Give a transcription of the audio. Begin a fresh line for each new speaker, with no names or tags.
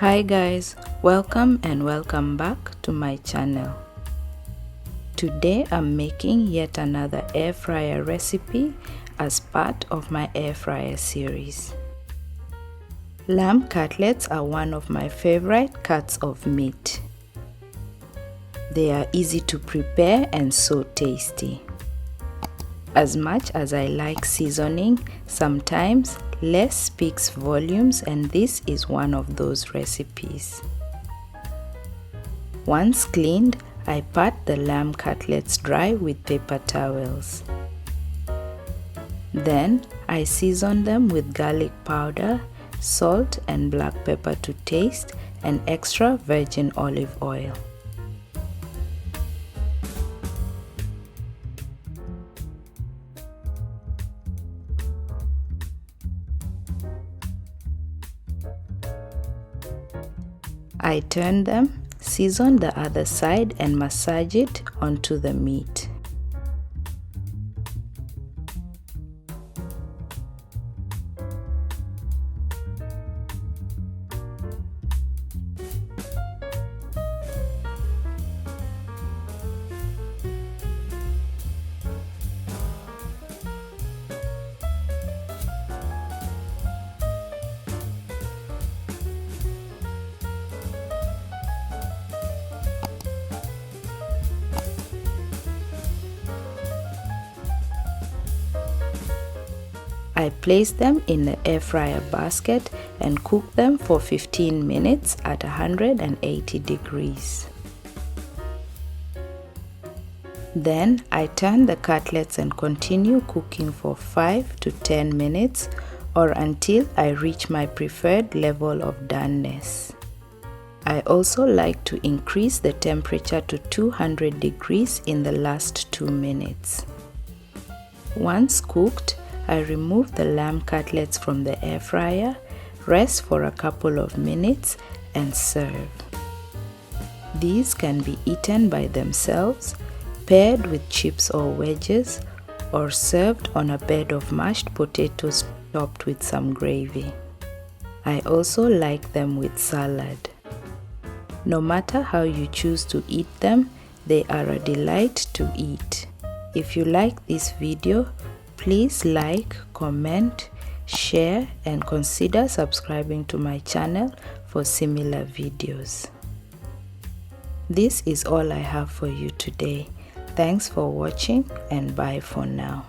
Hi guys, welcome back to my channel. Today I'm making yet another air fryer recipe as part of my air fryer series. Lamb cutlets are one of my favorite cuts of meat. They are easy to prepare and so tasty. As much as I like seasoning, sometimes less speaks volumes, and this is one of those recipes. Once cleaned, I pat the lamb cutlets dry with paper towels. Then I season them with garlic powder, salt and black pepper to taste, and extra virgin olive oil. I turn them, season the other side and massage it onto the meat. I place them in the air fryer basket and cook them for 15 minutes at 180 degrees. Then I turn the cutlets and continue cooking for 5 to 10 minutes or until I reach my preferred level of doneness. I also like to increase the temperature to 200 degrees in the last 2 minutes. Once cooked, I remove the lamb cutlets from the air fryer, rest for a couple of minutes, and serve. These can be eaten by themselves, paired with chips or wedges, or served on a bed of mashed potatoes topped with some gravy. I also like them with salad. No matter how you choose to eat them, they are a delight to eat. If you like this video, please like, comment, share, and consider subscribing to my channel for similar videos. This is all I have for you today. Thanks for watching and bye for now.